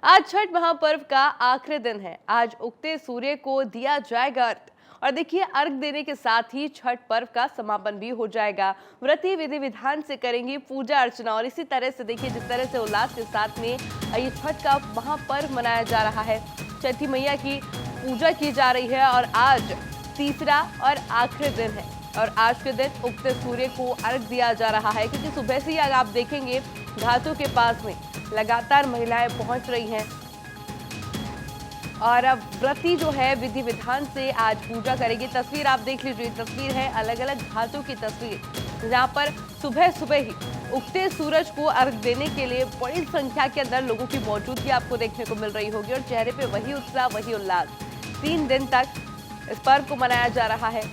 आज छठ महापर्व का आखिरी दिन है। आज उगते सूर्य को दिया जाएगा अर्घ और देखिए अर्घ देने के साथ ही छठ पर्व का समापन भी हो जाएगा। व्रती विधि विधान से करेंगे पूजा अर्चना और इसी तरह से देखिए जिस तरह से उल्लास के साथ में ये छठ का महापर्व मनाया जा रहा है। छठी मैया की पूजा की जा रही है और आज तीसरा और आखिरी दिन है और आज के दिन उगते सूर्य को अर्घ दिया जा रहा है क्योंकि सुबह से ही आप देखेंगे घाटों के पास में लगातार महिलाएं पहुंच रही हैं और अब व्रती जो है विधि विधान से आज पूजा करेगी। तस्वीर आप देख लीजिए, तस्वीर है अलग अलग घाटों की तस्वीर जहां पर सुबह सुबह ही उगते सूरज को अर्घ देने के लिए बड़ी संख्या के अंदर लोगों की मौजूदगी आपको देखने को मिल रही होगी और चेहरे पे वही उत्साह वही उल्लास। 3 दिन तक इस पर्व को मनाया जा रहा है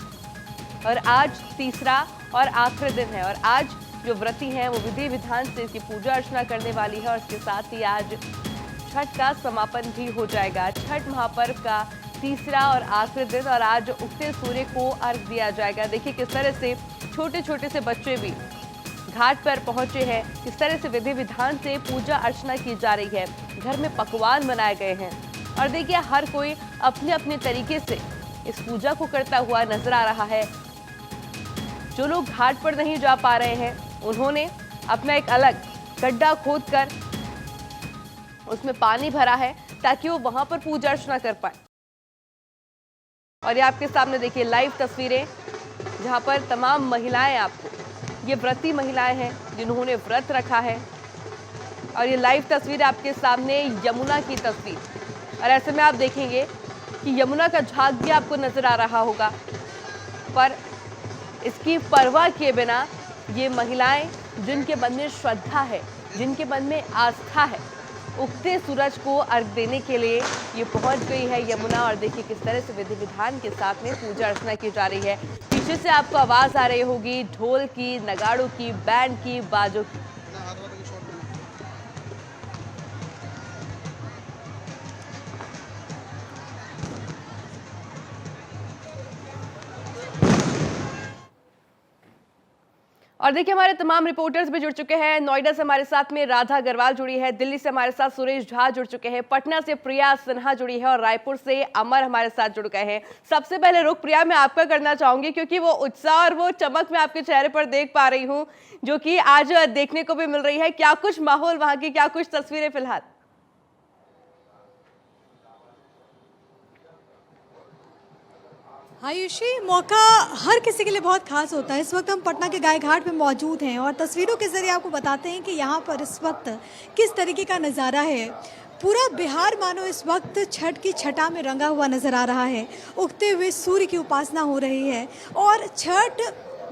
और आज तीसरा और आखिरी दिन है और आज जो व्रती हैं वो विधि विधान से इसकी पूजा अर्चना करने वाली है और इसके साथ ही आज छठ का समापन भी हो जाएगा। छठ महापर्व का तीसरा और आखिरी दिन और आज उगते सूर्य को अर्घ दिया जाएगा। देखिए किस तरह से छोटे छोटे से बच्चे भी घाट पर पहुंचे हैं, किस तरह से विधि विधान से पूजा अर्चना की जा रही है। घर में पकवान बनाए गए हैं और देखिए हर कोई अपने अपने तरीके से इस पूजा को करता हुआ नजर आ रहा है। जो लोग घाट पर नहीं जा पा रहे हैं उन्होंने अपना एक अलग गड्ढा खोदकर उसमें पानी भरा है ताकि वो वहां पर पूजा अर्चना कर पाए। और ये आपके सामने देखिए लाइव तस्वीरें जहां पर तमाम महिलाएं, आपको ये व्रती महिलाएं हैं जिन्होंने व्रत रखा है और ये लाइव तस्वीर आपके सामने यमुना की तस्वीर और ऐसे में आप देखेंगे कि यमुना का झाग भी आपको नजर आ रहा होगा पर इसकी परवाह किए बिना ये महिलाएं जिनके मन में श्रद्धा है, जिनके मन में आस्था है, उगते सूरज को अर्घ देने के लिए ये पहुंच गई है यमुना और देखिए किस तरह से विधि विधान के साथ में पूजा अर्चना की जा रही है। पीछे से आपको आवाज आ रही होगी ढोल की, नगाड़ों की, बैंड की, बाजों की। और देखिए हमारे तमाम रिपोर्टर्स भी जुड़ चुके हैं। नोएडा से हमारे साथ में राधा अग्रवाल जुड़ी है, दिल्ली से हमारे साथ सुरेश झा जुड़ चुके हैं, पटना से प्रिया सिन्हा जुड़ी है और रायपुर से अमर हमारे साथ जुड़ गए हैं। सबसे पहले रुख प्रिया मैं आपका करना चाहूंगी क्योंकि वो उत्साह और वो चमक मैं आपके चेहरे पर देख पा रही हूँ जो कि आज देखने को भी मिल रही है। क्या कुछ माहौल वहां की, क्या कुछ तस्वीरें फिलहाल? आयुषी, मौका हर किसी के लिए बहुत खास होता है। इस वक्त हम पटना के गाय घाट में मौजूद हैं और तस्वीरों के जरिए आपको बताते हैं कि यहाँ पर इस वक्त किस तरीके का नज़ारा है। पूरा बिहार मानो इस वक्त छठ की छटा में रंगा हुआ नज़र आ रहा है। उगते हुए सूर्य की उपासना हो रही है और छठ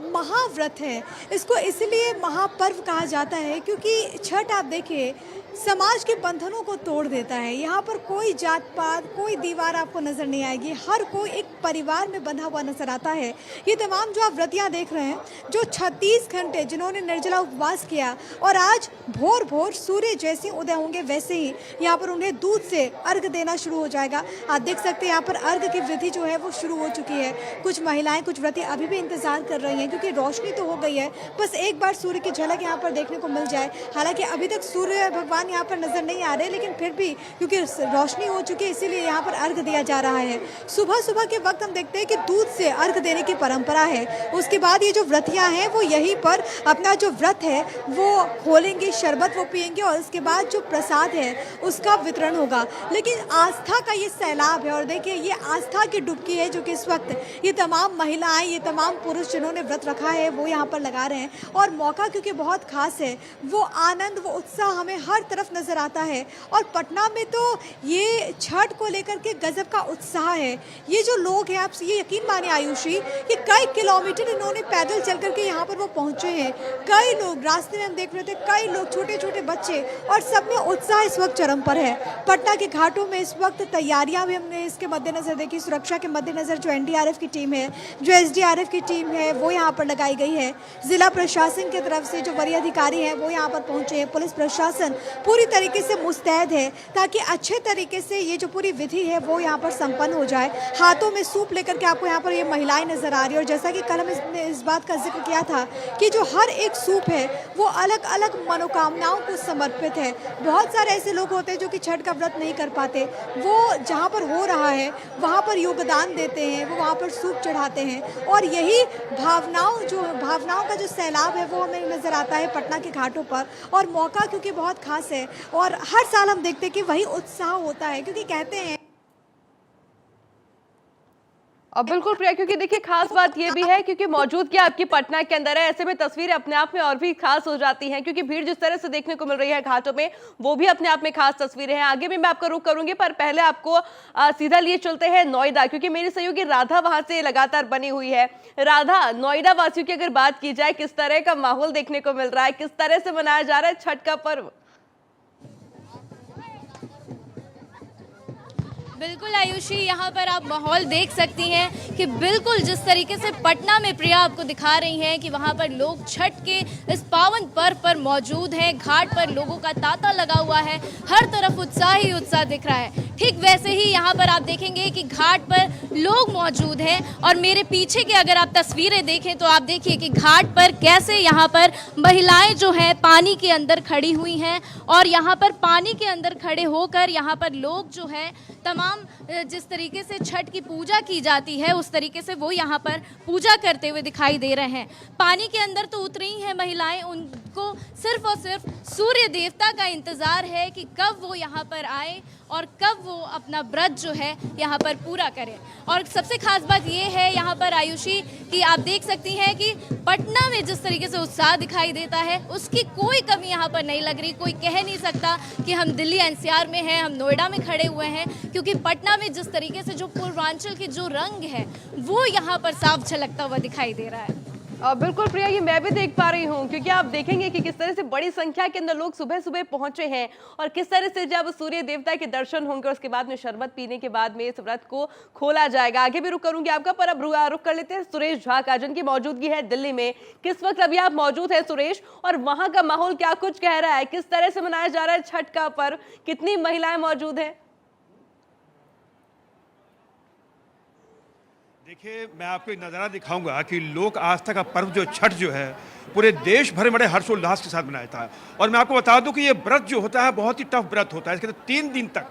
महाव्रत है। इसको इसलिए महापर्व कहा जाता है क्योंकि छठ आप देखिए समाज के बंधनों को तोड़ देता है। यहाँ पर कोई जात पात, कोई दीवार आपको नज़र नहीं आएगी। हर कोई एक परिवार में बंधा हुआ नजर आता है। ये तमाम जो आप व्रतियाँ देख रहे हैं जो 36 घंटे जिन्होंने निर्जला उपवास किया और आज भोर भोर सूर्य जैसे उदय होंगे वैसे ही यहाँ पर उन्हें दूध से अर्घ देना शुरू हो जाएगा। आप देख सकते हैं यहाँ पर अर्घ की विधि जो है वो शुरू हो चुकी है। कुछ महिलाएं, कुछ व्रती अभी भी इंतजार कर रही हैं क्योंकि रोशनी तो हो गई है, बस एक बार सूर्य की झलक यहाँ पर देखने को मिल जाए। हालांकि अभी तक सूर्य भगवान यहाँ पर नजर नहीं आ रहे लेकिन फिर भी क्योंकि रोशनी हो चुकी है इसीलिए यहाँ पर अर्घ दिया जा रहा है। सुबह सुबह के वक्त हम देखते हैं कि दूध से अर्घ देने की परंपरा है। उसके बाद ये जो व्रतियाँ हैं वो यहीं पर अपना जो व्रत है वो खोलेंगे, शरबत वो पियेंगे और उसके बाद जो प्रसाद है उसका वितरण होगा। लेकिन आस्था का ये सैलाब है और देखिए ये आस्था की डुबकी है जो कि इस वक्त ये तमाम महिलाएं, ये तमाम पुरुष जिन्होंने व्रत रखा है वो यहाँ पर लगा रहे हैं और मौका क्योंकि बहुत खास है, वो आनंद, वो उत्साह हमें हर तरफ नजर आता है। और पटना में तो ये छठ को लेकर के गजब का उत्साह है। ये जो लोग हैं, आप ये यकीन माने आयुषी, कि कई किलोमीटर इन्होंने पैदल चल करके यहाँ पर वो पहुंचे हैं। कई लोग रास्ते में हम देख रहे थे, कई लोग, छोटे छोटे बच्चे, और सब में उत्साह इस वक्त चरम पर है। पटना के घाटों में इस वक्त तैयारियां भी हमने इसके मद्देनजर देखी। सुरक्षा के मद्देनजर जो एनडीआरएफ की टीम है, जो एसडीआरएफ की टीम है वो यहाँ पर लगाई गई है। जिला प्रशासन की तरफ से जो वरीय अधिकारी हैं वो यहाँ पर पहुंचे हैं। पुलिस प्रशासन पूरी तरीके से मुस्तैद है ताकि अच्छे तरीके से ये जो पूरी विधि है वो यहाँ पर संपन्न हो जाए। हाथों में सूप लेकर के आपको यहाँ पर ये महिलाएं नजर आ रही है और जैसा कि कल हम इस बात का जिक्र किया था कि जो हर एक सूप है वो अलग अलग मनोकामनाओं को समर्पित है। बहुत सारे ऐसे लोग होते हैं जो कि छठ का व्रत नहीं कर पाते, वो जहाँ पर हो रहा है वहाँ पर योगदान देते हैं, वो वहाँ पर सूप चढ़ाते हैं और यही भावनाओं का जो सैलाब है वो हमें नज़र आता है पटना के घाटों पर। और मौका क्योंकि बहुत खास है और हर साल हम देखते हैं कि वही उत्साह होता है, क्योंकि कहते हैं। अब बिल्कुल प्रिया, क्योंकि देखिए खास बात ये भी है क्योंकि मौजूदगी आपकी पटना के अंदर है, ऐसे में तस्वीरें अपने आप में और भी खास हो जाती हैं क्योंकि भीड़ जिस तरह से देखने को मिल रही है घाटों में वो भी अपने आप में खास तस्वीरें हैं। आगे भी मैं आपका रुख करूंगी पर पहले आपको सीधा लिए चलते हैं नोएडा, क्योंकि मेरी सहयोगी राधा वहां से लगातार बनी हुई है। राधा, नोएडा वासियों की अगर बात की जाए किस तरह का माहौल देखने को मिल रहा है, किस तरह से मनाया जा रहा है छठ का पर्व? बिल्कुल आयुषी, यहाँ पर आप माहौल देख सकती हैं कि बिल्कुल जिस तरीके से पटना में प्रिया आपको दिखा रही हैं कि वहाँ पर लोग छठ के इस पावन पर्व पर मौजूद हैं। घाट पर लोगों का तांता लगा हुआ है, हर तरफ उत्साह ही उत्साह दिख रहा है। ठीक वैसे ही यहाँ पर आप देखेंगे कि घाट पर लोग मौजूद हैं और मेरे पीछे की अगर आप तस्वीरें देखें तो आप देखिए कि घाट पर कैसे यहाँ पर महिलाएं जो हैं पानी के अंदर खड़ी हुई हैं और यहाँ पर पानी के अंदर खड़े होकर यहाँ पर लोग जो है तमाम जिस तरीके से छठ की पूजा की जाती है उस तरीके से वो यहाँ पर पूजा करते हुए दिखाई दे रहे हैं। पानी के अंदर तो उतरी ही हैं महिलाएं, उनको सिर्फ और सिर्फ सूर्य देवता का इंतजार है कि कब वो यहाँ पर आए और कब वो अपना व्रत जो है यहाँ पर पूरा करें। और सबसे खास बात ये है यहाँ पर आयुषी कि आप देख सकती हैं कि पटना में जिस तरीके से उत्साह दिखाई देता है उसकी कोई कमी यहाँ पर नहीं लग रही। कोई कह नहीं सकता कि हम दिल्ली एनसीआर में हैं, हम नोएडा में खड़े हुए हैं, क्योंकि पटना में जिस तरीके से जो पूर्वांचल की जो रंग है वो यहाँ पर साफ झलकता हुआ दिखाई दे रहा है। बिल्कुल प्रिया, ये मैं भी देख पा रही हूँ क्योंकि आप देखेंगे कि किस तरह से बड़ी संख्या के अंदर लोग सुबह सुबह पहुंचे हैं और किस तरह से जब सूर्य देवता के दर्शन होंगे उसके बाद में शरबत पीने के बाद में इस व्रत को खोला जाएगा। आगे भी रुक करूंगी आपका, पर अब रुख कर लेते हैं सुरेश झा का, जिनकी मौजूदगी है दिल्ली में। किस वक्त अभी आप मौजूद है सुरेश, और वहां का माहौल क्या कुछ कह रहा है, किस तरह से मनाया जा रहा है छठ का पर्व, कितनी महिलाएं मौजूद है? देखिए, मैं आपको एक नज़ारा दिखाऊंगा कि लोक आस्था का पर्व जो छठ जो है पूरे देश भर में बड़े हर्षोल्लास के साथ मनाया था। और मैं आपको बता दूं कि ये व्रत जो होता है बहुत ही टफ व्रत होता है। इसके अंदर 3 दिन तक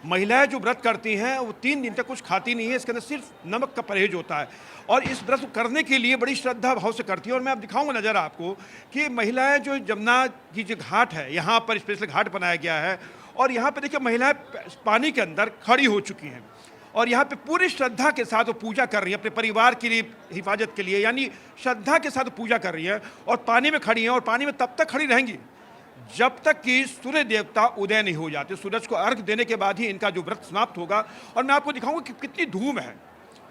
महिलाएं जो व्रत करती हैं वो 3 दिन तक कुछ खाती नहीं है। इसके अंदर सिर्फ नमक का परहेज होता है और इस व्रत को करने के लिए बड़ी श्रद्धा भाव से करती है। और मैं अब दिखाऊंगा नज़र आपको कि महिलाएं जो जमुना की जो घाट है यहाँ पर स्पेशल घाट बनाया गया है और यहाँ पर देखिए महिलाएं पानी के अंदर खड़ी हो चुकी हैं और यहाँ पे पूरी श्रद्धा के साथ वो पूजा कर रही है अपने परिवार के लिए, हिफाजत के लिए, यानी श्रद्धा के साथ पूजा कर रही है और पानी में खड़ी हैं और पानी में तब तक खड़ी रहेंगी जब तक कि सूर्य देवता उदय नहीं हो जाते। सूरज को अर्घ देने के बाद ही इनका जो व्रत समाप्त होगा। और मैं आपको दिखाऊंगा कि कितनी धूम है।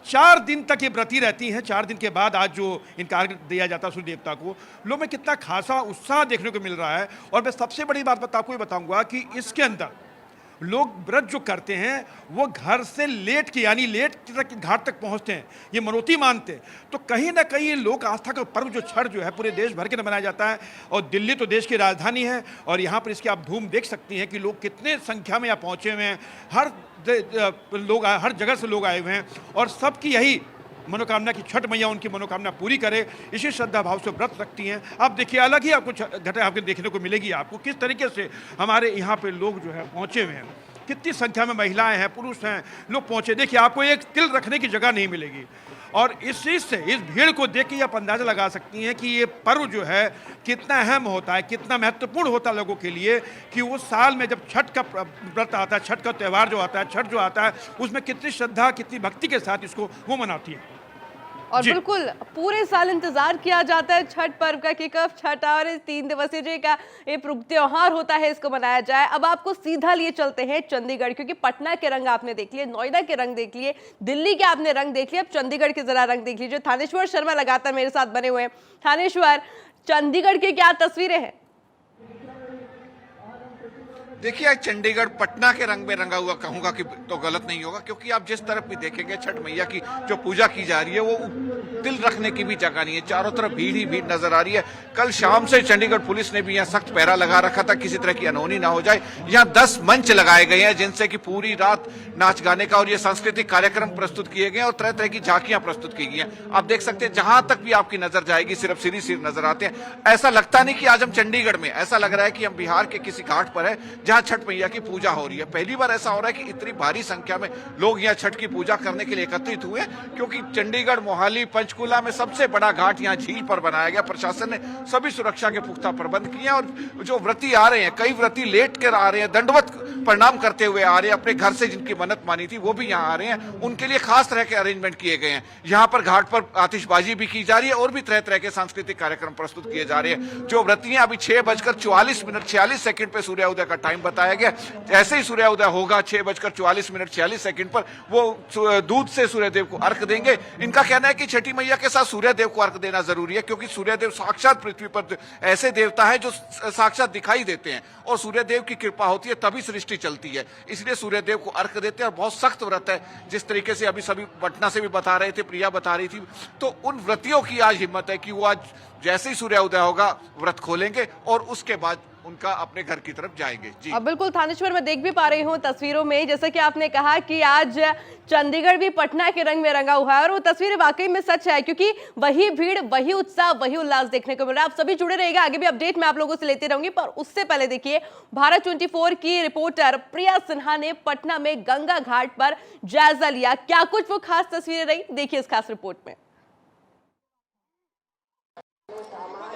4 दिन तक ये व्रती रहती हैं। 4 दिन के बाद आज जो इनका अर्घ दिया जाता है सूर्य देवता को, लोग में कितना खासा उत्साह देखने को मिल रहा है। और मैं सबसे बड़ी बात आपको ये बताऊंगा कि इसके अंदर लोग व्रत जो करते हैं वो घर से लेट के यानी लेट तक घाट तक पहुंचते हैं, ये मनोती मानते हैं। तो कहीं ना कहीं ये लोक आस्था का पर्व जो छठ जो है पूरे देश भर के अंदर मनाया जाता है और दिल्ली तो देश की राजधानी है और यहाँ पर इसकी आप धूम देख सकती हैं कि लोग कितने संख्या में यहाँ पहुँचे हुए हैं। हर जगह से लोग आए हुए हैं और सबकी यही मनोकामना की छठ मैया उनकी मनोकामना पूरी करे, इसी श्रद्धा भाव से व्रत रखती हैं। आप देखिए अलग ही आपको घटना आपको देखने को मिलेगी आपको किस तरीके से हमारे यहाँ पे लोग जो है पहुँचे हुए हैं। कितनी संख्या में महिलाएं हैं, पुरुष हैं, लोग पहुँचे। देखिए आपको एक तिल रखने की जगह नहीं मिलेगी और इस चीज़ से इस भीड़ को देख के आप अंदाज़ा लगा सकती हैं कि ये पर्व जो है कितना अहम होता है, कितना महत्वपूर्ण होता है लोगों के लिए कि वो साल में जब छठ का व्रत आता है, छठ का त्यौहार जो आता है, छठ जो आता है उसमें कितनी श्रद्धा कितनी भक्ति के साथ इसको वो मनाती है। और बिल्कुल पूरे साल इंतजार किया जाता है छठ पर्व का कि कब छठ और 3 दिवसीय जो का ये त्योहार होता है इसको मनाया जाए। अब आपको सीधा लिए चलते हैं चंडीगढ़, क्योंकि पटना के रंग आपने देख लिए, नोएडा के रंग देख लिए, दिल्ली के आपने रंग देख लिए, अब चंडीगढ़ के जरा रंग देख लीजिए। थानेश्वर शर्मा लगातार मेरे साथ बने हुए हैं। थानेश्वर, चंडीगढ़ की क्या तस्वीरें हैं? देखिए आज चंडीगढ़ पटना के रंग में रंगा हुआ कहूंगा कि तो गलत नहीं होगा, क्योंकि आप जिस तरफ भी देखेंगे छठ मैया की जो पूजा की जा रही है वो दिल रखने की भी जगह नहीं है, चारों तरफ भीड़ ही भीड़ नजर आ रही है। कल शाम से चंडीगढ़ पुलिस ने भी यहाँ सख्त पहरा लगा रखा था, किसी तरह की अनहोनी ना हो जाए। यहाँ 10 मंच लगाए गए हैं जिनसे कि पूरी रात नाच गाने का और ये सांस्कृतिक कार्यक्रम प्रस्तुत किए गए और तरह तरह की झांकियां प्रस्तुत की गई हैं। आप देख सकते हैं जहां तक भी आपकी नजर जाएगी सिर्फ सिर नजर आते हैं। ऐसा लगता नहीं कि आज हम चंडीगढ़ में, ऐसा लग रहा है कि हम बिहार के किसी घाट पर है जहां छठ मैया की पूजा हो रही है। पहली बार ऐसा हो रहा है कि इतनी भारी संख्या में लोग यहाँ छठ की पूजा करने के लिए एकत्रित हुए, क्योंकि चंडीगढ़, मोहाली, पंचकुला में सबसे बड़ा घाट यहाँ झील पर बनाया गया। प्रशासन ने सभी सुरक्षा के पुख्ता प्रबंध किए हैं और जो व्रती आ रहे हैं, कई व्रती लेट कर आ रहे हैं, दंडवत प्रणाम करते हुए आ रहे हैं, अपने घर से जिनकी मन्नत मानी थी वो भी यहाँ आ रहे हैं। उनके लिए खास तरह के अरेंजमेंट किए गए हैं। यहाँ पर घाट पर आतिशबाजी भी की जा रही है और भी तरह तरह के सांस्कृतिक कार्यक्रम प्रस्तुत किए जा रहे हैं। जो व्रती हैं अभी 6:44 पे सूर्योदय का टाइम बताया गया। जैसे ही सूर्योदय होगा 6:44 पर वो दूध से सूर्यदेव को अर्घ देंगे। इनका कहना है कि छठी मैया के साथ सूर्यदेव को अर्घ देना जरूरी है, क्योंकि सूर्यदेव साक्षात पृथ्वी पर ऐसे देवता है जो साक्षात दिखाई देते हैं और सूर्यदेव की कृपा होती है तभी सृष्टि चलती है। इसलिए सूर्यदेव को अर्घ देते हैं और बहुत सख्त व्रत है। जिस तरीके से अभी सभी पटना से भी बता रहे थे, प्रिया बता रही थी, तो उन व्रतियों की आज हिम्मत है कि वो आज जैसे ही सूर्योदय होगा व्रत खोलेंगे और उसके बाद उनका अपने घर की तरफ जाएंगे। जी अब बिल्कुल थानेश्वर, मैं देख भी पा रही हूँ तस्वीरों में, जैसे कि आपने कहा कि आज चंडीगढ़ भी पटना के रंग में रंगा हुआ है और वो तस्वीरें वाकई में सच है, क्योंकि वही भीड़, वही उत्साह, वही उल्लास देखने को मिल रहा है। आप सभी जुड़े रहिएगा, आगे भी अपडेट मैं आप लोगों से लेती रहूंगी। पर उससे पहले देखिए, भारत 24 की रिपोर्टर प्रिया सिन्हा ने पटना में गंगा घाट पर जायजा लिया। क्या कुछ वो खास तस्वीरें रही, देखिए इस खास रिपोर्ट में।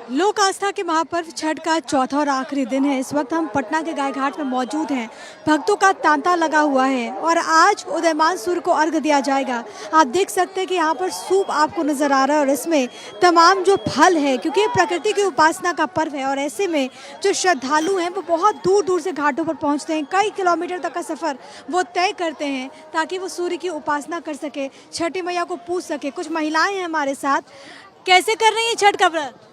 लोक आस्था के महापर्व छठ का चौथा और आखिरी दिन है। इस वक्त हम पटना के गाय घाट में मौजूद हैं। भक्तों का तांता लगा हुआ है और आज उदयमान सूर्य को अर्घ दिया जाएगा। आप देख सकते हैं कि यहाँ पर सूप आपको नजर आ रहा है और इसमें तमाम जो फल है, क्योंकि ये प्रकृति की उपासना का पर्व है और ऐसे में जो श्रद्धालु हैं वो बहुत दूर दूर से घाटों पर पहुँचते हैं। कई किलोमीटर तक का सफ़र वो तय करते हैं ताकि वो सूर्य की उपासना कर सके, छठी मैया को पूज सके। कुछ महिलाएं हैं हमारे साथ। कैसे कर रही हैं छठ का व्रत?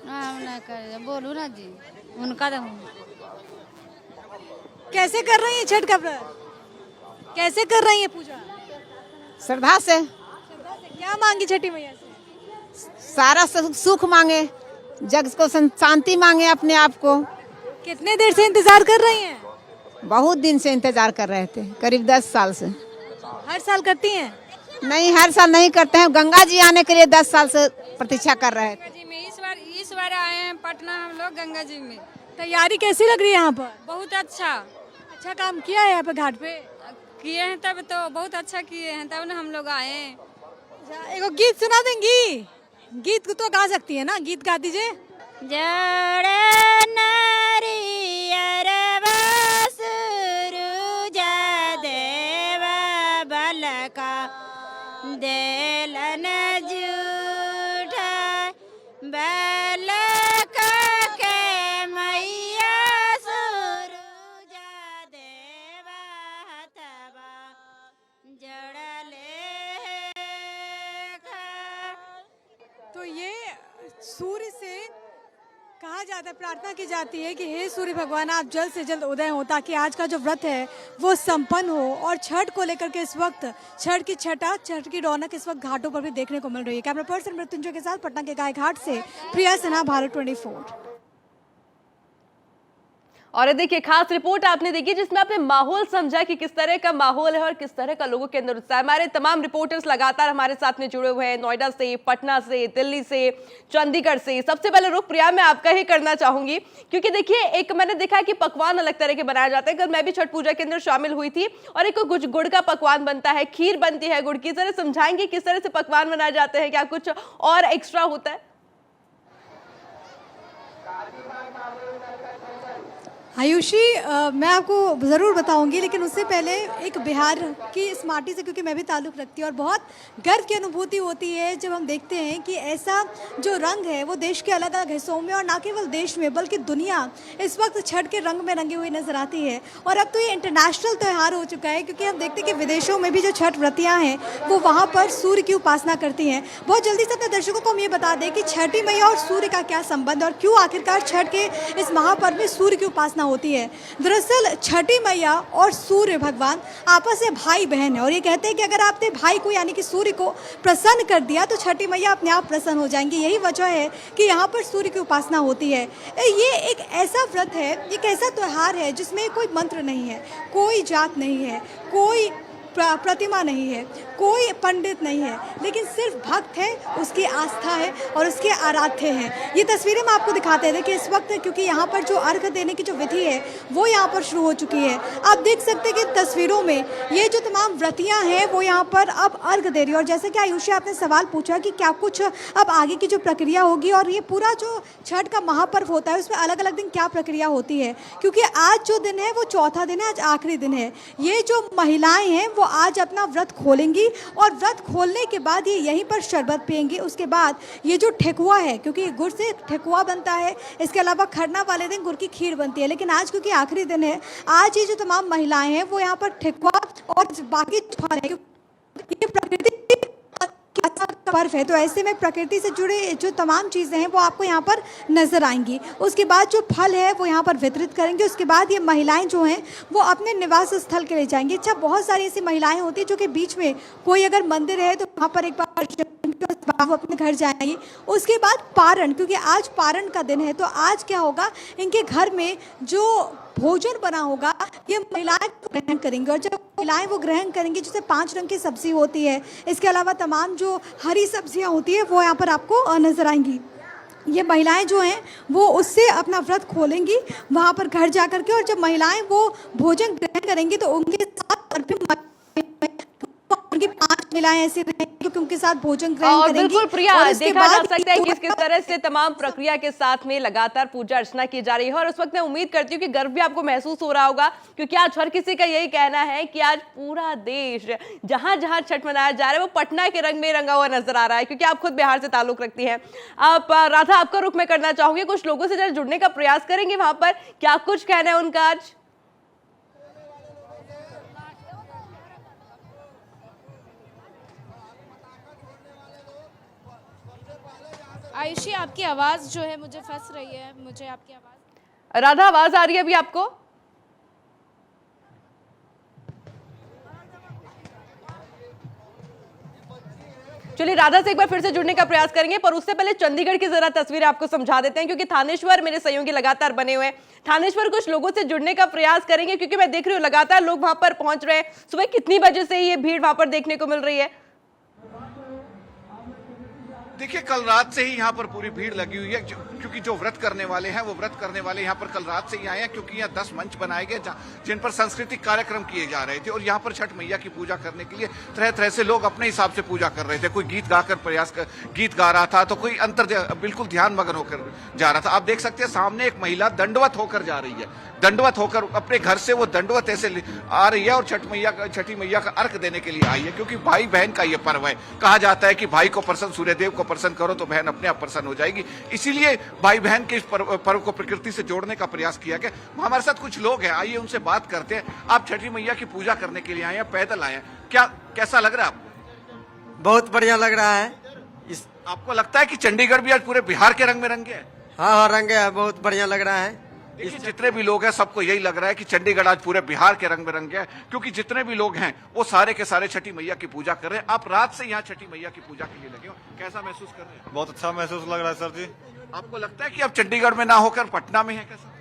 बोलू ना जी, उनका कैसे कर रही हैं छठ का व्रत? कैसे कर रही हैं पूजा? श्रद्धा से। क्या मांगी छठी मैया से? सारा सुख मांगे, जग को शांति मांगे अपने आप को। कितने देर से इंतजार कर रही हैं? बहुत दिन से इंतजार कर रहे थे, करीब 10 साल से। हर साल करती हैं? नहीं, हर साल नहीं करते हैं। गंगा जी आने के लिए 10 साल से प्रतीक्षा कर रहे थे। इस बार आए हैं पटना हम लोग गंगा जी में। तैयारी कैसी लग रही है यहाँ पर? बहुत अच्छा काम किया है यहाँ पे घाट पे? किए हैं, तब तो बहुत अच्छा किए हैं, तब ना हम लोग आए हैं। एक गीत सुना देंगी? गीत तो गा सकती है ना, गीत गा दीजिए। देलन जूठा तो ये सूर्य से कहा जाता है, प्रार्थना की जाती है कि हे सूर्य भगवान, आप जल्द से जल्द उदय हो ताकि आज का जो व्रत है वो संपन्न हो। और छठ को लेकर के इस वक्त छठ की छठा, छठ की रौनक इस वक्त घाटों पर भी देखने को मिल रही है। कैमरा पर्सन मृत्युंजय के साथ पटना के गाय घाट से प्रिया सिन्हा, भारत 24। और देखिए खास रिपोर्ट आपने देखी जिसमें आपने माहौल समझा कि किस तरह का माहौल है और किस तरह का लोगों के अंदर उत्साह है। हमारे तमाम रिपोर्टर्स लगातार हमारे साथ में जुड़े हुए हैं, नोएडा से, पटना से, दिल्ली से, चंडीगढ़ से। सबसे पहले रुख प्रिया मैं आपका ही करना चाहूंगी, क्योंकि देखिए एक मैंने देखा कि पकवान अलग तरह के बनाए जाते हैं। कल मैं भी छठ पूजा के अंदर शामिल हुई थी और एक गुड़ का पकवान बनता है, खीर बनती है गुड़ की। जरा समझाएंगे किस तरह से पकवान बनाए जाते हैं, क्या कुछ और एक्स्ट्रा होता है? आयुषी, मैं आपको ज़रूर बताऊंगी, लेकिन उससे पहले एक बिहार की इस माटी से क्योंकि मैं भी ताल्लुक़ रखती हूँ और बहुत गर्व की अनुभूति होती है जब हम देखते हैं कि ऐसा जो रंग है वो देश के अलग अलग हिस्सों में और ना केवल देश में बल्कि दुनिया इस वक्त छठ के रंग में रंगी हुई नज़र आती है। और अब तो ये इंटरनेशनल त्यौहार हो चुका है, क्योंकि हम देखते हैं कि विदेशों में भी जो छठ व्रतियाँ हैं वो वहाँ पर सूर्य की उपासना करती हैं। बहुत जल्दी से अपने दर्शकों को हम ये बता दें कि छठी मैया और सूर्य का क्या संबंध और क्यों आखिरकार छठ के इस महापर्व में सूर्य की उपासना होती है। दरअसल छठी मैया और सूर्य भगवान आपस में भाई बहन है और ये कहते हैं कि अगर आपने भाई को यानी कि सूर्य को प्रसन्न कर दिया तो छठी मैया अपने आप प्रसन्न हो जाएंगी। यही वजह है कि यहाँ पर सूर्य की उपासना होती है। ये एक ऐसा व्रत है, एक ऐसा त्यौहार है जिसमें कोई मंत्र नहीं है, कोई जात नहीं है, कोई प्रतिमा नहीं है, कोई पंडित नहीं है, लेकिन सिर्फ भक्त है, उसकी आस्था है और उसके आराध्य है। ये तस्वीरें मैं आपको दिखाते हैं कि इस वक्त क्योंकि यहाँ पर जो अर्घ देने की जो विधि है वो यहाँ पर शुरू हो चुकी है। आप देख सकते हैं कि तस्वीरों में ये जो तमाम व्रतियाँ हैं वो यहाँ पर अब अर्घ दे रही है। और जैसे कि आयुषी आपने सवाल पूछा कि क्या कुछ अब आगे की जो प्रक्रिया होगी और ये पूरा जो छठ का महापर्व होता है उसमें अलग अलग दिन क्या प्रक्रिया होती है, क्योंकि आज जो दिन है वो चौथा दिन है, आज आखिरी दिन है। ये जो महिलाएं हैं वो आज अपना व्रत खोलेंगी और व्रत खोलने के बाद ये यहीं पर शरबत पिएंगी। उसके बाद ये जो ठेकुआ है, क्योंकि गुड़ से ठेकुआ बनता है, इसके अलावा खरना वाले दिन गुड़ की खीर बनती है, लेकिन आज क्योंकि आखिरी दिन है, आज ये जो तमाम महिलाएं हैं वो यहाँ पर ठेकुआ और बाकी ये प्रकृति पर्व है, तो ऐसे में प्रकृति से जुड़े जो तमाम चीज़ें हैं वो आपको यहाँ पर नज़र आएंगी। उसके बाद जो फल है वो यहाँ पर वितरित करेंगे। उसके बाद ये महिलाएं जो हैं वो अपने निवास स्थल के लिए जाएंगी। अच्छा, बहुत सारी ऐसी महिलाएं होती हैं जो कि बीच में कोई अगर मंदिर है तो वहाँ पर एक बार वो अपने घर जाएंगी। उसके बाद पारण, क्योंकि आज पारण का दिन है, तो आज क्या होगा, इनके घर में जो भोजन बना होगा ये महिलाएं ग्रहण करेंगी। और जब महिलाएं वो ग्रहण करेंगी, जैसे 5 रंग की सब्जी होती है, इसके अलावा तमाम जो हरी सब्जियां होती है वो यहाँ पर आपको नज़र आएंगी। ये महिलाएं जो हैं वो उससे अपना व्रत खोलेंगी वहाँ पर घर जा करके। और जब महिलाएं वो भोजन ग्रहण करेंगी तो उनके साथ उनकी 5 महिलाएं ऐसी रहेंगी क्योंकि उनके साथ भोजन ग्रहण करेंगी। बिल्कुल प्रिया, और उसके देखा जा बाद सकता है कि किस तरह से तमाम प्रक्रिया के साथ में लगातार पूजा अर्चना की जा रही है। और उस वक्त मैं उम्मीद करती हूँ कि गर्व भी आपको महसूस हो रहा होगा, क्योंकि आज हर किसी का यही कहना है कि आज पूरा देश जहां जहां छठ मनाया जा रहा है वो पटना के रंग में रंगा हुआ नजर आ रहा है, क्योंकि आप खुद बिहार से ताल्लुक रखती हैं। आप राधा, आपका रुख मैं करना चाहूंगी, कुछ लोगों से जरा जुड़ने का प्रयास करेंगे, वहां पर क्या कुछ कहना है उनका आज? आयुषी, आपकी आवाज़ जो है मुझे फंस रही है, मुझे आपकी आवाज़। राधा, आवाज आ रही है अभी आपको? चलिए राधा से एक बार फिर से जुड़ने का प्रयास करेंगे, पर उससे पहले चंडीगढ़ की जरा तस्वीरें आपको समझा देते हैं, क्योंकि थानेश्वर मेरे सहयोगी लगातार बने हुए हैं। थानेश्वर, कुछ लोगों से जुड़ने का प्रयास करेंगे, क्योंकि मैं देख रही हूँ लगातार लोग वहां पर पहुंच रहे हैं। सुबह कितनी बजे से ये भीड़ वहां पर देखने को मिल रही है? देखिए, कल रात से ही यहाँ पर पूरी भीड़ लगी हुई है, क्योंकि जो व्रत करने वाले हैं वो व्रत करने वाले यहाँ पर कल रात से ही आए हैं, क्योंकि यहाँ 10 मंच बनाए गए जिन पर सांस्कृतिक कार्यक्रम किए जा रहे थे। और यहाँ पर छठ मैया की पूजा करने के लिए तरह तरह से लोग अपने हिसाब से पूजा कर रहे थे। कोई गीत गाकर गीत गा रहा था, तो कोई बिल्कुल ध्यान मगन होकर जा रहा था। आप देख सकते हैं सामने एक महिला दंडवत होकर जा रही है, दंडवत होकर अपने घर से वो दंडवत ऐसे आ रही है और छठी मैया का अर्घ देने के लिए आई है, क्योंकि भाई बहन का ये पर्व है। कहा जाता है कि भाई को प्रसन्न, सूर्यदेव को प्रसन्न करो तो बहन अपने आप प्रसन्न हो जाएगी। इसीलिए भाई बहन के इस पर्व को प्रकृति से जोड़ने का प्रयास किया गया। हमारे साथ कुछ लोग हैं, आइए उनसे बात करते हैं। आप छठी मैया की पूजा करने के लिए आए हैं, पैदल आए हैं, कैसा लग रहा है आपको? बहुत बढ़िया लग रहा है। आपको लगता है कि चंडीगढ़ भी आज पूरे बिहार के रंग में रंगे है? हाँ, रंगे है, बहुत बढ़िया लग रहा है। देखिए, जितने भी लोग हैं सबको यही लग रहा है कि चंडीगढ़ आज पूरे बिहार के रंग में रंग गया है, क्योंकि जितने भी लोग हैं वो सारे के सारे छठी मैया की पूजा कर रहे हैं। आप रात से यहाँ छठी मैया की पूजा के लिए लगे हो, कैसा महसूस कर रहे हैं? बहुत अच्छा महसूस लग रहा है सर जी। आपको लगता है कि अब चंडीगढ़ में ना होकर पटना में है? कैसा?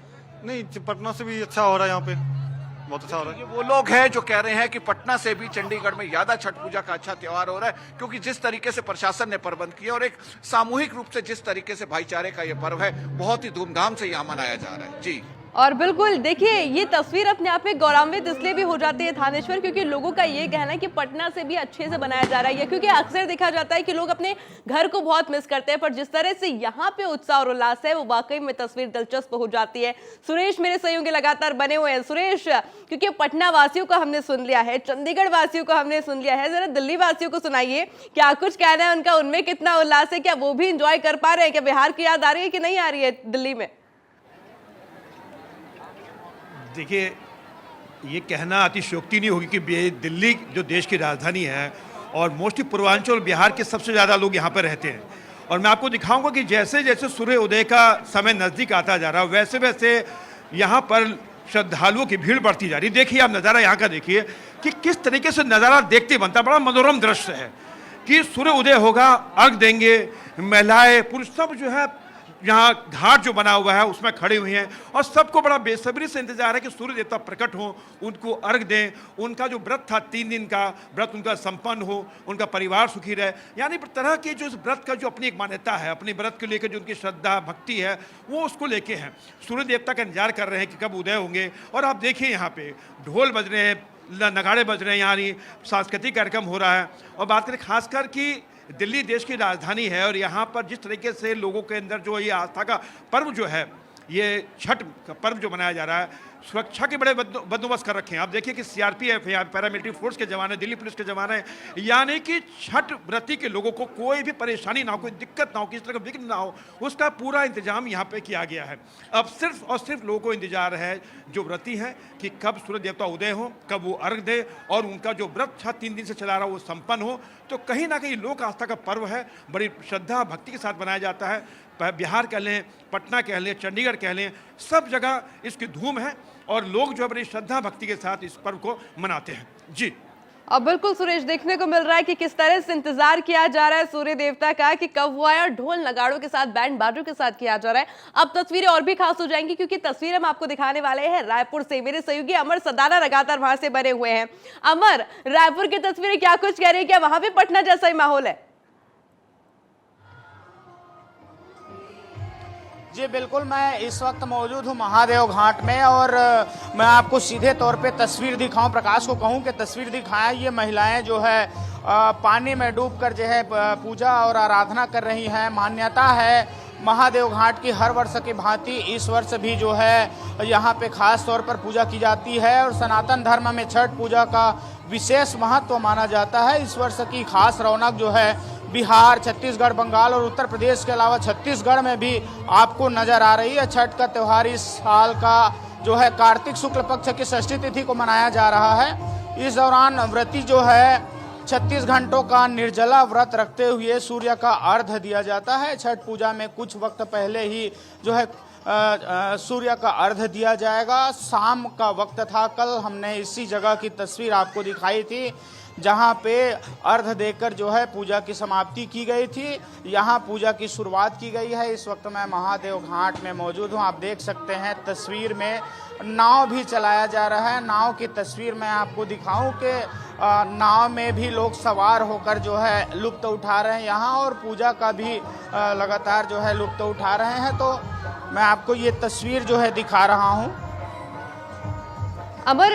नहीं, पटना से भी अच्छा हो रहा है, यहाँ पे बहुत अच्छा हो रहा है। ये वो लोग हैं जो कह रहे हैं कि पटना से भी चंडीगढ़ में ज्यादा छठ पूजा का अच्छा त्योहार हो रहा है, क्योंकि जिस तरीके से प्रशासन ने प्रबंध किया और एक सामूहिक रूप से जिस तरीके से भाईचारे का ये पर्व है, बहुत ही धूमधाम से यहाँ मनाया जा रहा है। जी, और बिल्कुल देखिए, ये तस्वीर अपने आप में गौरवान्वित इसलिए भी हो जाती है थानेश्वर, क्योंकि लोगों का ये कहना है कि पटना से भी अच्छे से बनाया जा रहा है, क्योंकि अक्सर देखा जाता है कि लोग अपने घर को बहुत मिस करते हैं, पर जिस तरह से यहाँ पे उत्साह और उल्लास है वो वाकई में तस्वीर दिलचस्प हो जाती है। सुरेश मेरे सहयोगी लगातार बने हुए हैं। सुरेश, क्योंकि पटना वासियों को हमने सुन लिया है, चंडीगढ़ वासियों को हमने सुन लिया है, जरा दिल्ली वासियों को सुनाइए, क्या कुछ कहना है उनका, उनमें कितना उल्लास है, क्या वो भी इंजॉय कर पा रहे हैं, क्या बिहार की याद आ रही है कि नहीं आ रही है दिल्ली में? देखिए, ये कहना अतिशयोक्ति नहीं होगी कि दिल्ली जो देश की राजधानी है और मोस्टली पूर्वांचल बिहार के सबसे ज़्यादा लोग यहाँ पर रहते हैं। और मैं आपको दिखाऊंगा कि जैसे जैसे सूर्य उदय का समय नज़दीक आता जा रहा है, वैसे वैसे यहाँ पर श्रद्धालुओं की भीड़ बढ़ती जा रही है। देखिए आप नज़ारा यहाँ का देखिए कि किस तरीके से नज़ारा देखते बनता है। बड़ा मनोरम दृश्य है कि सूर्य उदय होगा, अर्घ देंगे, महिलाएं पुरुष सब जो है यहाँ घाट जो बना हुआ है उसमें खड़े हुए हैं और सबको बड़ा बेसब्री से इंतजार है कि सूर्य देवता प्रकट हो, उनको अर्घ दें, उनका जो व्रत था 3 दिन का व्रत उनका संपन्न हो, उनका परिवार सुखी रहे। यानी तरह के जो इस व्रत का जो अपनी एक मान्यता है, अपने व्रत को लेकर जो उनकी श्रद्धा भक्ति है वो उसको लेके हैं। सूर्य देवता का इंतजार कर रहे हैं कि कब उदय होंगे। और आप देखिए यहाँ पे ढोल बज रहे हैं, नगाड़े बज रहे हैं, यानी सांस्कृतिक कार्यक्रम हो रहा है। और बात करें खासकर कि दिल्ली देश की राजधानी है और यहाँ पर जिस तरीके से लोगों के अंदर जो ये आस्था का पर्व जो है, ये छठ का पर्व जो मनाया जा रहा है, सुरक्षा के बड़े बंदोबस्त कर रखे हैं। आप देखिए कि सीआरपीएफ है, पैरामिलिट्री फोर्स के जवान है, दिल्ली पुलिस के जवान है, यानी कि छठ व्रती के लोगों को कोई भी परेशानी ना हो, कोई दिक्कत ना हो, किसी तरह का विघ्न ना हो, उसका पूरा इंतजाम यहाँ पे किया गया है। अब सिर्फ और सिर्फ लोगों को इंतजार है जो व्रती हैं कि कब सूर्य देवता उदय हो, कब वो अर्घ दे और उनका जो व्रत 3 दिन से चला रहा वो संपन्न हो। तो कहीं ना कहीं लोक आस्था का पर्व है, बड़ी श्रद्धा भक्ति के साथ मनाया जाता है। बिहार कह लें, पटना कह लें, चंडीगढ़ कह लें, सब जगह इसकी धूम है और लोग जो बड़ी श्रद्धा भक्ति के साथ इस पर्व को मनाते हैं। जी अब बिल्कुल सुरेश, देखने को मिल रहा है कि किस तरह से इंतजार किया जा रहा है सूर्य देवता का कि कब वो आए और ढोल नगाड़ों के साथ, बैंड बाजों के साथ किया जा रहा है। अब तस्वीरें और भी खास हो जाएंगी क्योंकि तस्वीरें हम आपको दिखाने वाले हैं रायपुर से। मेरे सहयोगी अमर सदाना लगातार वहां से बने हुए हैं। अमर, रायपुर की तस्वीरें क्या कुछ कह रही है, क्या वहां भी पटना जैसा ही माहौल है? जी बिल्कुल, मैं इस वक्त मौजूद हूँ महादेव घाट में और मैं आपको सीधे तौर पे तस्वीर दिखाऊं, प्रकाश को कहूँ कि तस्वीर दिखाएं। ये महिलाएं जो है पानी में डूबकर जो है पूजा और आराधना कर रही हैं। मान्यता है महादेव घाट की हर वर्ष की भांति इस वर्ष भी जो है यहाँ पे खास तौर पर पूजा की जाती है और सनातन धर्म में छठ पूजा का विशेष महत्व माना जाता है। इस वर्ष की खास रौनक जो है बिहार, छत्तीसगढ़, बंगाल और उत्तर प्रदेश के अलावा छत्तीसगढ़ में भी आपको नजर आ रही है। छठ का त्यौहार इस साल का जो है कार्तिक शुक्ल पक्ष की षष्ठी तिथि को मनाया जा रहा है। इस दौरान व्रती जो है 36 घंटों का निर्जला व्रत रखते हुए सूर्य का अर्घ्य दिया जाता है। छठ पूजा में कुछ वक्त पहले ही जो है सूर्य का अर्घ्य दिया जाएगा। शाम का वक्त था, कल हमने इसी जगह की तस्वीर आपको दिखाई थी जहां पे अर्घ्य देकर जो है पूजा की समाप्ति की गई थी। यहां पूजा की शुरुआत की गई है। इस वक्त मैं महादेव घाट में मौजूद हूं। आप देख सकते हैं तस्वीर में नाव भी चलाया जा रहा है। नाव की तस्वीर मैं आपको दिखाऊं कि नाव में भी लोग सवार होकर जो है लुत्फ उठा रहे हैं यहाँ और पूजा का भी लगातार जो है लुत्फ उठा रहे हैं। तो मैं आपको ये तस्वीर जो है दिखा रहा हूँ। अमर,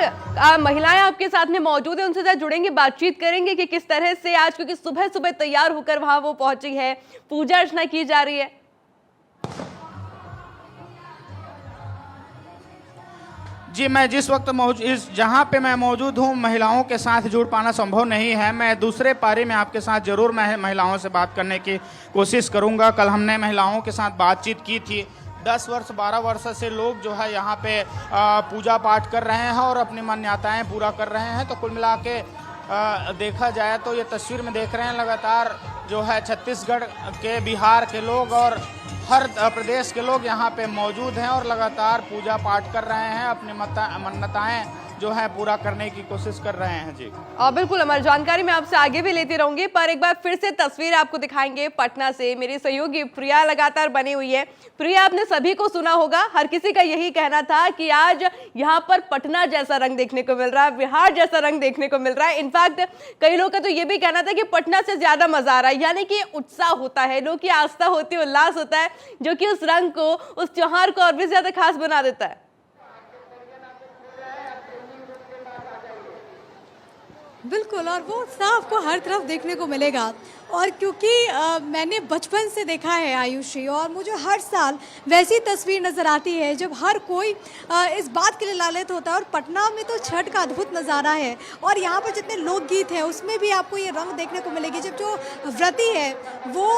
महिलाएं आपके साथ में मौजूद है, उनसे जरा जुड़ेंगे, बातचीत करेंगे कि किस तरह से आज, क्योंकि सुबह सुबह तैयार होकर वहां वो पहुंची है, पूजा अर्चना की जा रही है। जी मैं जिस वक्त जहां पे मैं मौजूद हूं महिलाओं के साथ जुड़ पाना संभव नहीं है। मैं दूसरे पारी में आपके साथ जरूर मैं महिलाओं से बात करने की कोशिश करूंगा। कल हमने महिलाओं के साथ बातचीत की थी। 10 वर्ष 12 वर्ष से लोग जो है यहाँ पे पूजा पाठ कर रहे हैं और अपनी मान्यताएं पूरा कर रहे हैं। तो कुल मिला के देखा जाए तो ये तस्वीर में देख रहे हैं लगातार जो है छत्तीसगढ़ के, बिहार के लोग और हर प्रदेश के लोग यहाँ पे मौजूद हैं और लगातार पूजा पाठ कर रहे हैं, अपनी मन्नताएं जो है पूरा करने की कोशिश कर रहे हैं। जी और बिल्कुल हमारी जानकारी मैं आपसे आगे भी लेती रहूंगी, पर एक बार फिर से तस्वीर आपको दिखाएंगे पटना से। मेरी सहयोगी प्रिया लगातार बनी हुई है। प्रिया, आपने सभी को सुना होगा, हर किसी का यही कहना था कि आज यहाँ पर पटना जैसा रंग देखने को मिल रहा है, बिहार जैसा रंग देखने को मिल रहा है। इनफैक्ट कई लोग का तो ये भी कहना था कि पटना से ज्यादा मजा आ रहा है, यानी कि उत्साह होता है, लोग की आस्था होती है, उल्लास होता है, जो कि उस रंग को, उस त्योहार को और भी ज्यादा खास बना देता है। बिल्कुल, और वो उत्साह आपको हर तरफ देखने को मिलेगा। और क्योंकि मैंने बचपन से देखा है आयुषी, और मुझे हर साल वैसी तस्वीर नज़र आती है जब हर कोई इस बात के लिए लालच होता है। और पटना में तो छठ का अद्भुत नज़ारा है और यहाँ पर जितने लोकगीत हैं उसमें भी आपको ये रंग देखने को मिलेगी। जब जो व्रती है वो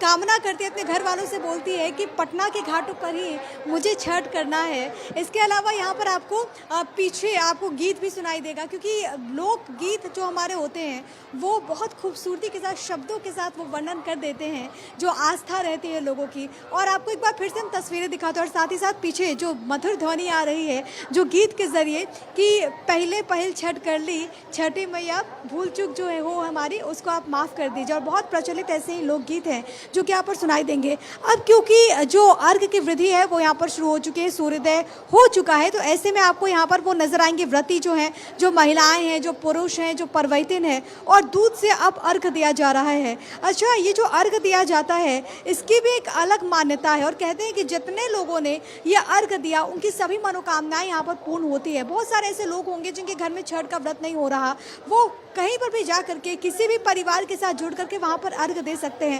कामना करती है, अपने घर वालों से बोलती है कि पटना के घाटों पर ही मुझे छठ करना है। इसके अलावा यहाँ पर आपको पीछे आपको गीत भी सुनाई देगा, क्योंकि लोकगीत जो हमारे होते हैं वो बहुत खूबसूरती के साथ शब्दों के साथ वो वर्णन कर देते हैं जो आस्था रहती है लोगों की। और आपको एक बार फिर से हम तस्वीरें दिखाते हैं और साथ ही साथ पीछे जो मधुर ध्वनि आ रही है जो गीत के जरिए कि पहले पहल छठ कर ली, छठी मैया भूल चूक जो है वो हमारी उसको आप माफ़ कर दीजिए। और बहुत प्रचलित ऐसे ही लोकगीत हैं जो कि यहाँ पर सुनाई देंगे। अब क्योंकि जो अर्घ की वृद्धि है वो यहाँ पर शुरू हो चुकी है, सूर्योदय हो चुका है, तो ऐसे में आपको यहाँ पर वो नजर आएंगे व्रती जो हैं, जो महिलाएं हैं, जो पुरुष हैं, जो परवैतिन है, और दूध से अब अर्घ दिया जा रहा है। अच्छा, ये जो अर्घ दिया जाता है इसकी भी एक अलग मान्यता है और कहते हैं कि जितने लोगों ने ये अर्घ दिया उनकी सभी मनोकामनाएं यहाँ पर पूर्ण होती है। बहुत सारे ऐसे लोग होंगे जिनके घर में छठ का व्रत नहीं हो रहा, वो कहीं पर भी जा करके किसी भी परिवार के साथ जुड़ करके वहाँ पर अर्घ दे सकते हैं।